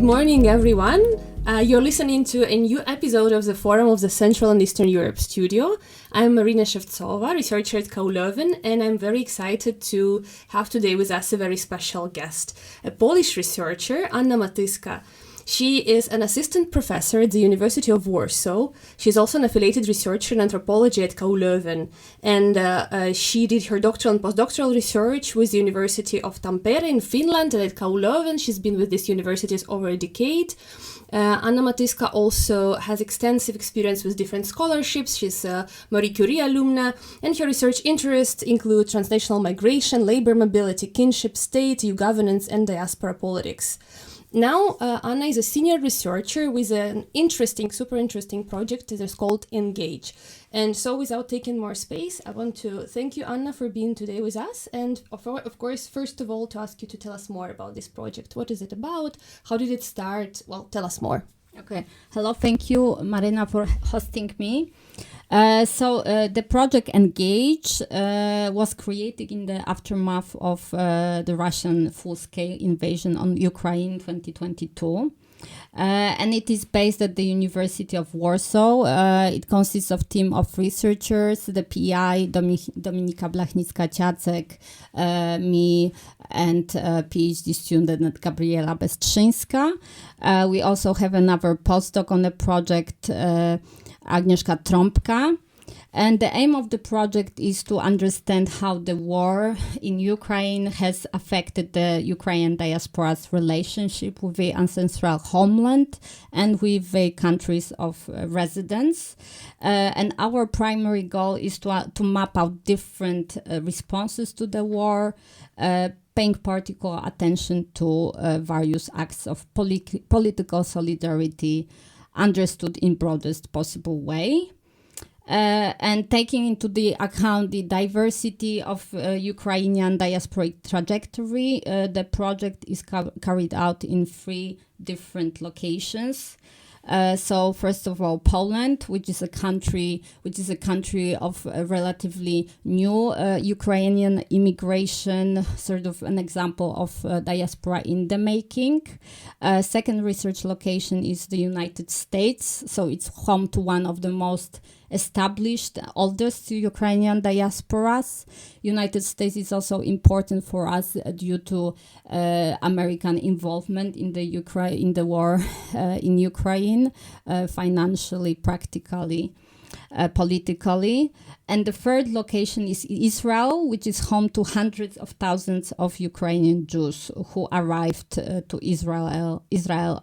Good morning, everyone. You're listening to a new episode of the Forum of the Central and Eastern Europe studio. I'm Maryna Shevtsova, researcher at KU Leuven, and I'm very excited to have today with us a very special guest, a Polish researcher, Anna Matyska. She is an assistant professor at the University of Warsaw. She's also an affiliated researcher in anthropology at KU Leuven. And she did her doctoral and postdoctoral research with the University of Tampere in Finland and at KU Leuven. She's been with these universities over a decade. Anna Matyska also has extensive experience with different scholarships. She's a Marie Curie alumna, and her research interests include transnational migration, labor mobility, kinship, state, EU governance, and diaspora politics. Now, Anna is a senior researcher with an super interesting project that is called Engage. And so without taking more space, I want to thank you, Anna, for being today with us. And of course, first of all, to ask you to tell us more about this project. What is it about? How did it start? Well, tell us more. Okay. Hello. Thank you, Maryna, for hosting me. The project Engage was created in the aftermath of the Russian full-scale invasion on Ukraine in 2022. And it is based at the University of Warsaw. It consists of a team of researchers, the PI, Dominika Blachnicka-Ciacek, me, and PhD student Gabriela Bestrzyńska. We also have another postdoc on the project, Agnieszka Trąbka. And the aim of the project is to understand how the war in Ukraine has affected the Ukrainian diaspora's relationship with the ancestral homeland and with the countries of residence. And our primary goal is to map out different responses to the war, paying particular attention to various acts of political solidarity understood in broadest possible way. And taking into the account the diversity of Ukrainian diasporic trajectory, the project is carried out in 3 different locations. So first of all, Poland, which is a country of relatively new Ukrainian immigration, sort of an example of diaspora in the making. Second research location is the United States. So it's home to one of the most established, oldest Ukrainian diasporas. United States is also important for us due to American involvement in the war in Ukraine, financially, practically, politically. And the third location is Israel, which is home to hundreds of thousands of Ukrainian Jews who arrived to Israel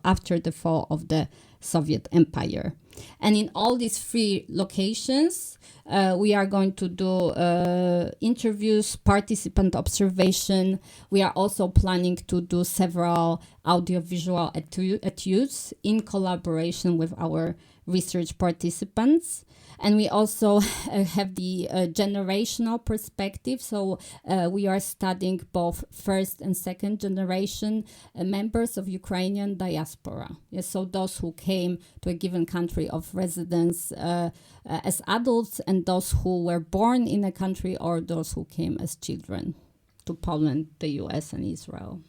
after the fall of the Soviet Empire. And in all these 3 locations, we are going to do interviews, participant observation. We are also planning to do several audiovisual etudes in collaboration with our research participants. And we also have the generational perspective. So we are studying both first and second generation members of Ukrainian diaspora. Yes, so those who came to a given country of residence as adults, and those who were born in a country, or those who came as children to Poland, the US, and Israel.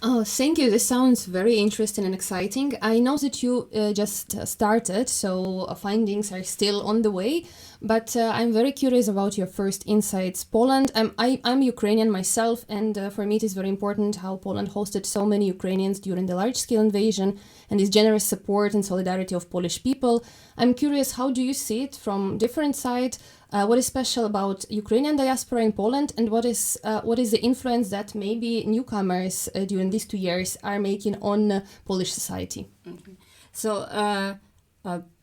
Oh, thank you. This sounds very interesting and exciting. I know that you just started, so findings are still on the way, but I'm very curious about your first insights. Poland, I'm Ukrainian myself, and for me it is very important how Poland hosted so many Ukrainians during the large-scale invasion and this generous support and solidarity of Polish people. I'm curious, how do you see it from different sides? What is special about Ukrainian diaspora in Poland, and what is the influence that maybe newcomers during these 2 years are making on Polish society? Okay. So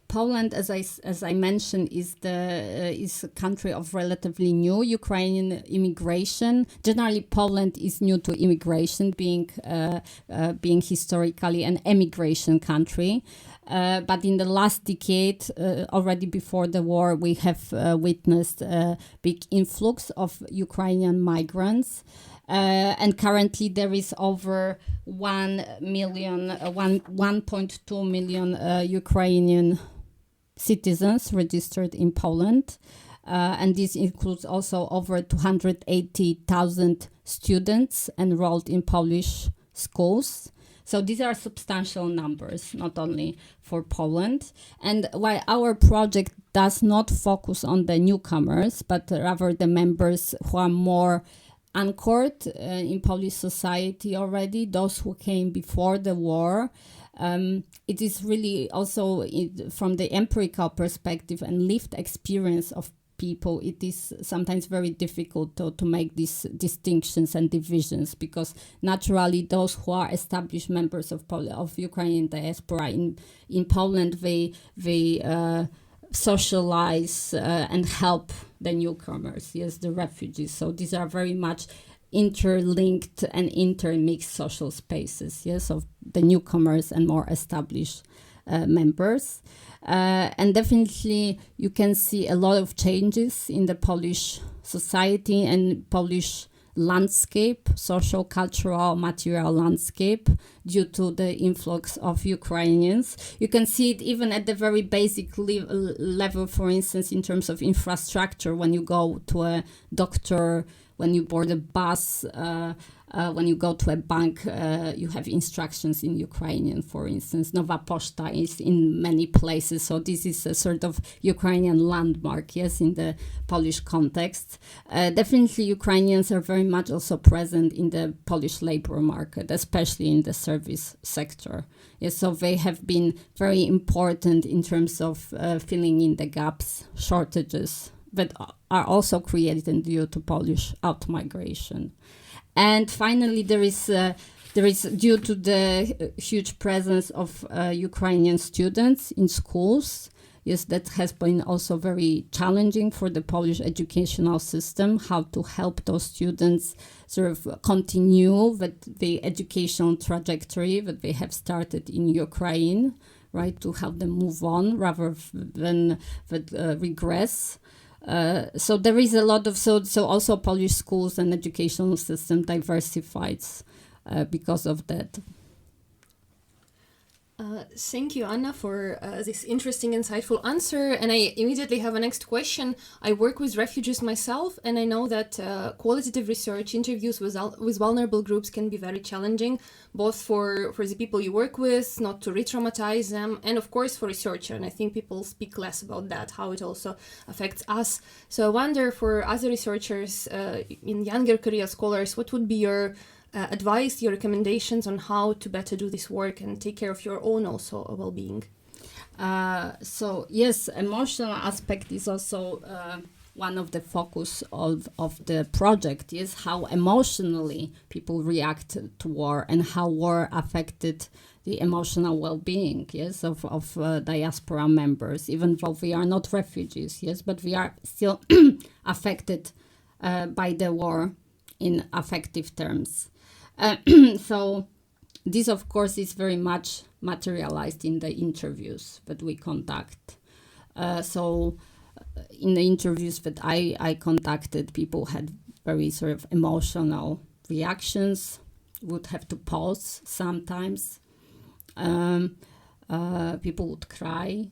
Poland, as I mentioned, is a country of relatively new Ukrainian immigration. Generally, Poland is new to immigration, being historically an emigration country. But in the last decade, already before the war, we have witnessed a big influx of Ukrainian migrants. And currently there is over 1.2 million Ukrainian citizens registered in Poland. And this includes also over 280,000 students enrolled in Polish schools. So these are substantial numbers, not only for Poland. And while our project does not focus on the newcomers, but rather the members who are more anchored in Polish society already, those who came before the war, it is really also from the empirical perspective and lived experience of people, it is sometimes very difficult to make these distinctions and divisions, because naturally those who are established members of Ukrainian diaspora in Poland, they socialize and help the newcomers, yes, the refugees. So these are very much interlinked and intermixed social spaces, yes, of the newcomers and more established members. And definitely you can see a lot of changes in the Polish society and Polish landscape, social, cultural, material landscape, due to the influx of Ukrainians. You can see it even at the very basic level, for instance, in terms of infrastructure, when you go to a doctor, when you board a bus, when you go to a bank, you have instructions in Ukrainian, for instance. Nowa Poczta is in many places, so this is a sort of Ukrainian landmark, yes, in the Polish context. Definitely Ukrainians are very much also present in the Polish labor market, especially in the service sector. Yes, so they have been very important in terms of filling in the gaps, shortages that are also created due to Polish out-migration. And finally, there is due to the huge presence of Ukrainian students in schools, yes, that has been also very challenging for the Polish educational system, how to help those students sort of continue with the educational trajectory that they have started in Ukraine, right, to help them move on rather than regress. So there is a lot of, so also Polish schools and educational system diversifies because of that. Thank you, Anna, for this interesting, insightful answer. And I immediately have a next question. I work with refugees myself, and I know that qualitative research interviews with vulnerable groups can be very challenging, both for the people you work with, not to re-traumatize them, and of course for researcher. And I think people speak less about that, how it also affects us. So I wonder, for other researchers, in younger career scholars, what would be your advice, your recommendations on how to better do this work and take care of your own also well-being? So yes, emotional aspect is also one of the focus of the project, is how emotionally people react to war and how war affected the emotional well-being, yes, of diaspora members, even though we are not refugees, yes, but we are still affected by the war in affective terms. So this, of course, is very much materialized in the interviews that we conduct. So in the interviews that I conducted, people had very sort of emotional reactions, would have to pause sometimes. People would cry.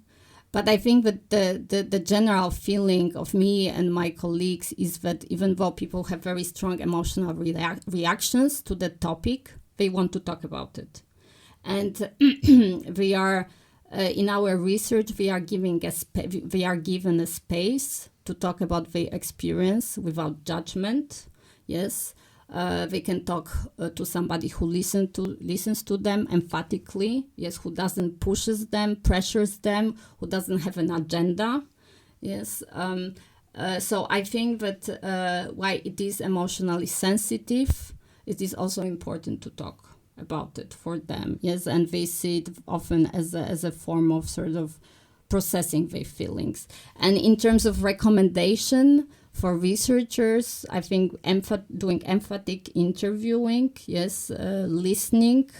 But I think that the general feeling of me and my colleagues is that even though people have very strong emotional reactions to the topic, they want to talk about it. And we are, in our research, we are given a space to talk about their experience without judgment, yes. They can talk to somebody who listens to them emphatically, yes, who doesn't pushes them, pressures them, who doesn't have an agenda, yes. So I think that why it is emotionally sensitive, it is also important to talk about it for them, yes, and they see it often as a form of sort of processing their feelings. And in terms of recommendation for researchers, I think doing emphatic interviewing, yes, listening,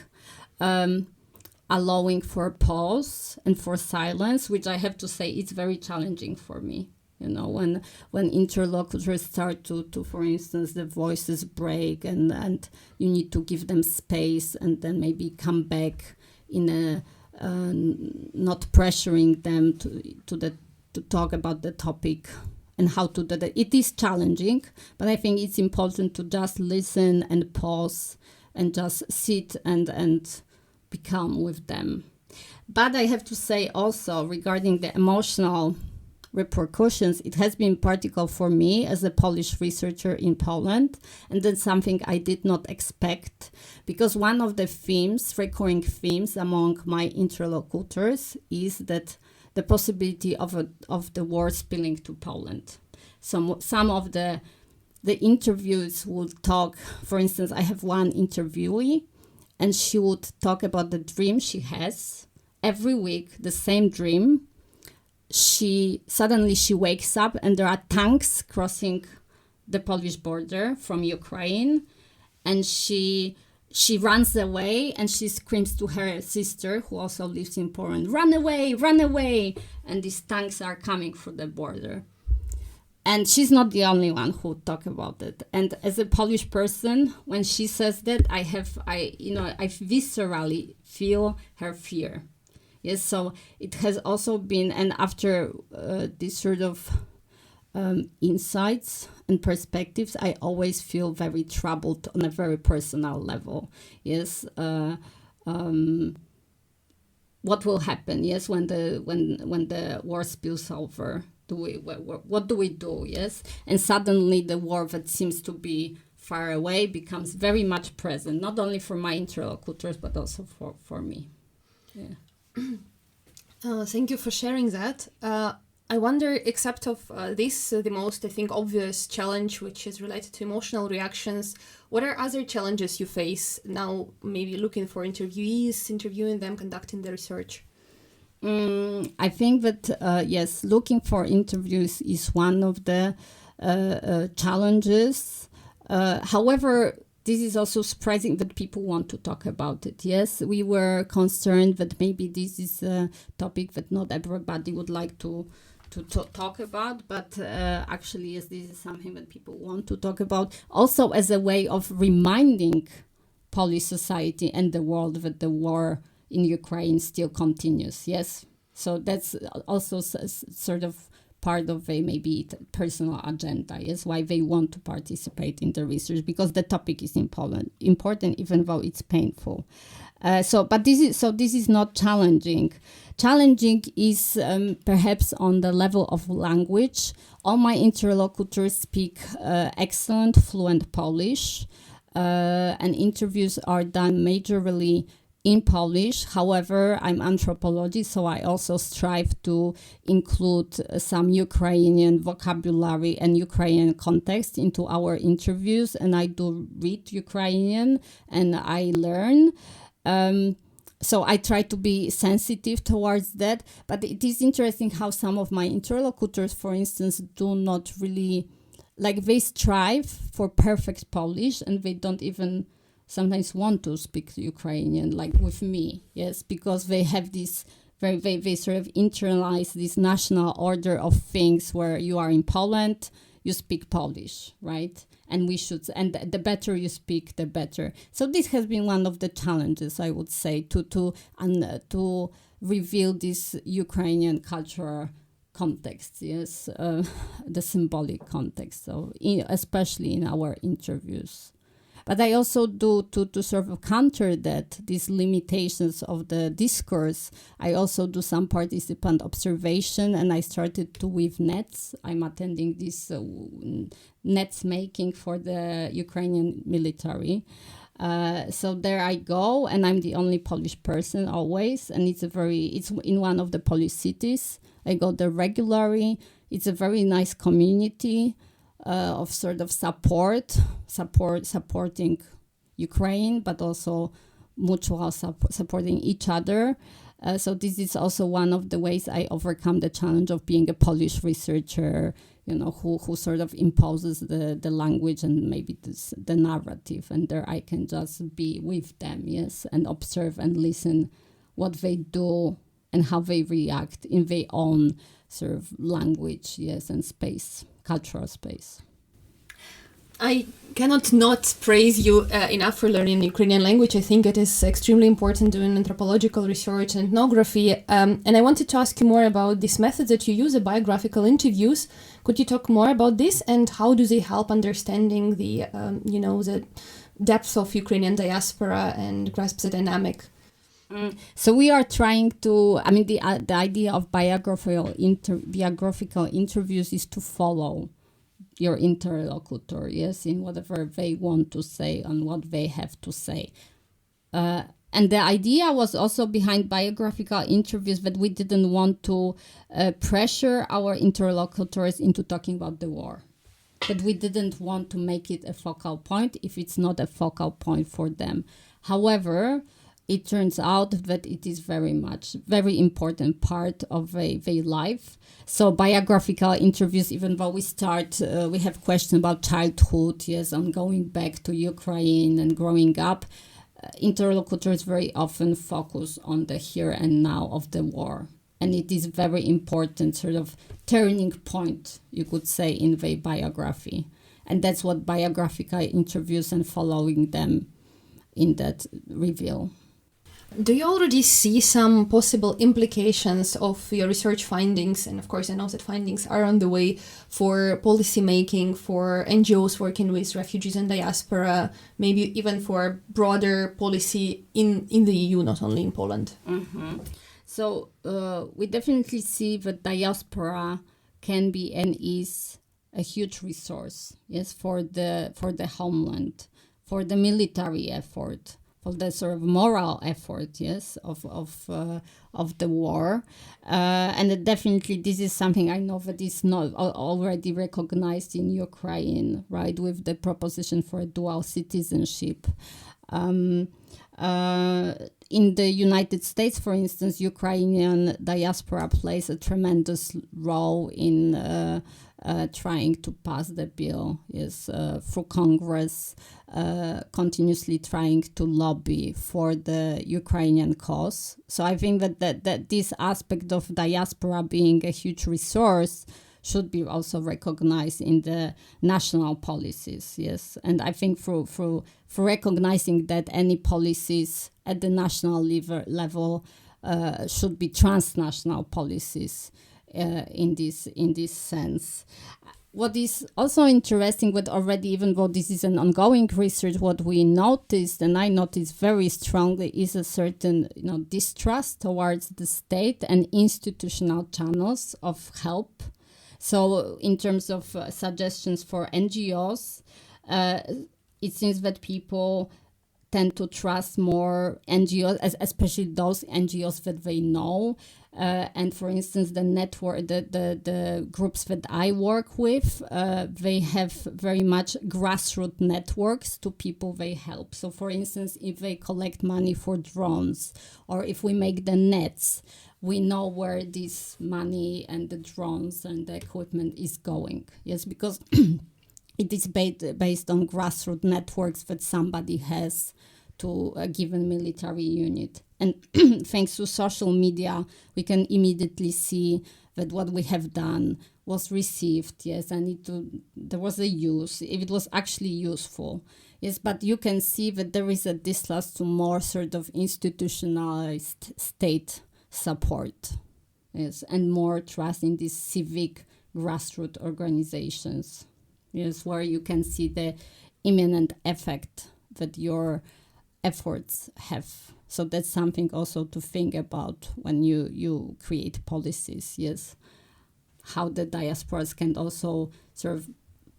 allowing for pause and for silence, which I have to say is very challenging for me. You know, when interlocutors start to for instance, the voices break and you need to give them space and then maybe come back in a not pressuring them to talk about the topic and how to do that. It is challenging, but I think it's important to just listen and pause and just sit and become with them. But I have to say also regarding the emotional repercussions, it has been particular for me as a Polish researcher in Poland, and that's something I did not expect, because one of the recurring themes among my interlocutors is that the possibility of the war spilling to Poland. Some of the interviews would talk, for instance, I have one interviewee, and she would talk about the dream she has every week, the same dream. Suddenly she wakes up and there are tanks crossing the Polish border from Ukraine, and she runs away and she screams to her sister, who also lives in Poland, run away, run away, and these tanks are coming through the border. And she's not the only one who talk about it. And as a Polish person, when she says that, I viscerally feel her fear. Yes, so it has also been, and after this sort of insights and perspectives, I always feel very troubled on a very personal level. Yes, what will happen? Yes, when the war spills over, what do we do? Yes, and suddenly the war that seems to be far away becomes very much present, not only for my interlocutors but also for me. Yeah. Thank you for sharing that. I wonder, except of this, the most, I think, obvious challenge, which is related to emotional reactions, what are other challenges you face now, maybe looking for interviewees, interviewing them, conducting the research? I think that, yes, looking for interviews is one of the challenges. However, this is also surprising that people want to talk about it. Yes, we were concerned that maybe this is a topic that not everybody would like to talk about, but actually, yes, this is something that people want to talk about. Also, as a way of reminding Polish society and the world that the war in Ukraine still continues. Yes, so that's also sort of part of a maybe personal agenda, is why they want to participate in the research, because the topic is important, even though it's painful. But this is not challenging. Challenging is perhaps on the level of language. All my interlocutors speak excellent, fluent Polish, and interviews are done majorly in Polish. However, I'm anthropologist, so I also strive to include some Ukrainian vocabulary and Ukrainian context into our interviews, and I do read Ukrainian and I learn. So I try to be sensitive towards that, but it is interesting how some of my interlocutors, for instance, do not really, they strive for perfect Polish and they don't even sometimes want to speak Ukrainian, like with me, yes, because they have this they sort of internalize this national order of things where you are in Poland, you speak Polish, right? And the better you speak, the better. So this has been one of the challenges, I would say, to reveal this Ukrainian cultural context, yes, the symbolic context, so especially in our interviews. But I also do, to sort of counter that, these limitations of the discourse, I also do some participant observation, and I started to weave nets. I'm attending this nets making for the Ukrainian military. So there I go, and I'm the only Polish person always, and it's in one of the Polish cities. I go there regularly. It's a very nice community of sort of supporting Ukraine, but also mutual supporting each other. So this is also one of the ways I overcome the challenge of being a Polish researcher, who sort of imposes the language and maybe the narrative, and there I can just be with them, yes, and observe and listen what they do and how they react in their own sort of language, yes, and space. Cultural space. I cannot not praise you enough for learning Ukrainian language. I think it is extremely important doing anthropological research and ethnography. And I wanted to ask you more about this method that you use, the biographical interviews. Could you talk more about this, and how do they help understanding the depth of Ukrainian diaspora and grasp the dynamic? So we are trying to, I mean, the idea of biographical interviews is to follow your interlocutor, yes, in whatever they want to say and what they have to say. And the idea was also behind biographical interviews that we didn't want to pressure our interlocutors into talking about the war. That we didn't want to make it a focal point if it's not a focal point for them. However, it turns out that it is very important part of their life. So biographical interviews, even though we have questions about childhood, yes, and going back to Ukraine and growing up, interlocutors very often focus on the here and now of the war. And it is very important sort of turning point, you could say, in their biography. And that's what biographical interviews and following them in that reveal. Do you already see some possible implications of your research findings? And of course, I know that findings are on the way for policy making, for NGOs working with refugees and diaspora, maybe even for broader policy in the EU, not only in Poland. Mm-hmm. So we definitely see that diaspora can be and is a huge resource, yes, for the homeland, for the military effort, for the sort of moral effort, yes, of the war, and definitely this is something I know that is not already recognized in Ukraine, right, with the proposition for dual citizenship. In the United States, for instance, Ukrainian diaspora plays a tremendous role in trying to pass the bill, yes, through Congress, continuously trying to lobby for the Ukrainian cause. So I think that this aspect of diaspora being a huge resource should be also recognized in the national policies, yes. And I think through recognizing that any policies at the national level should be transnational policies in this sense. What is also interesting, but already, even though this is an ongoing research, what we noticed, and I noticed very strongly, is a certain distrust towards the state and institutional channels of help. So in terms of suggestions for NGOs, it seems that people tend to trust more NGOs, especially those NGOs that they know. And for instance, the network, the groups that I work with, they have very much grassroots networks to people they help. So for instance, if they collect money for drones, or if we make the nets, we know where this money and the drones and the equipment is going. Yes, because it is based on grassroots networks that somebody has to a given military unit. And thanks to social media, we can immediately see that what we have done was received, yes, and there was a use, if it was actually useful. Yes, but you can see that there is a distrust to more sort of institutionalized state support, yes, and more trust in these civic grassroots organizations, yes, where you can see the imminent effect that your efforts have. So that's something also to think about when you create policies, yes, how the diasporas can also sort of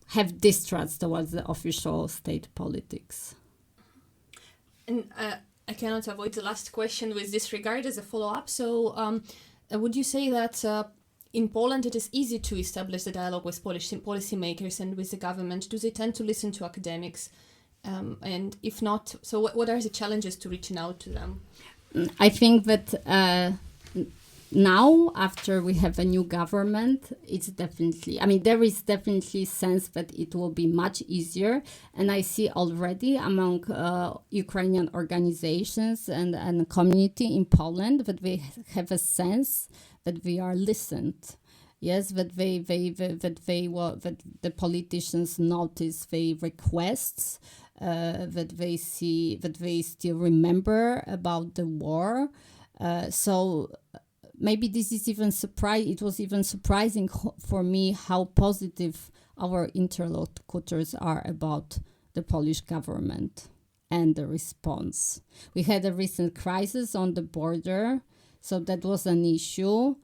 have distrust towards the official state politics. And I cannot avoid the last question with this regard as a follow-up. So would you say that in Poland it is easy to establish the dialogue with policymakers and with the government? Do they tend to listen to academics? And if not, so what are the challenges to reaching out to them? I think that now, after we have a new government, it's definitely, there is definitely sense that it will be much easier. And I see already among Ukrainian organizations and community in Poland that they have a sense that we are listened. Yes, that that the politicians notice their requests, that they see, that they still remember about the war. So maybe this is even it was even surprising for me how positive our interlocutors are about the Polish government. and the response. We had a recent crisis on the border, so that was an issue.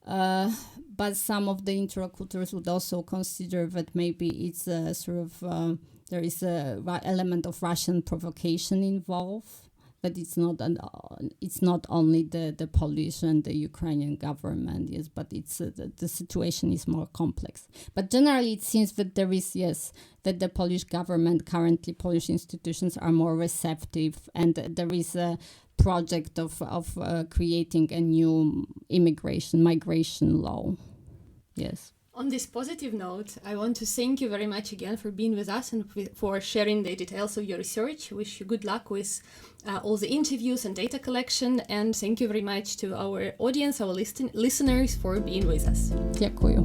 But some of the interlocutors would also consider that maybe it's a sort of there is a element of Russian provocation involved. But it's not only the Polish and the Ukrainian government, yes, but it's the situation is more complex. But generally, it seems that there is, yes, that the Polish government, currently Polish institutions are more receptive, and there is a project of creating a new migration law. Yes. On this positive note, I want to thank you very much again for being with us and for sharing the details of your research. Wish you good luck with all the interviews and data collection. And thank you very much to our audience, our listeners, for being with us. Dziękuję.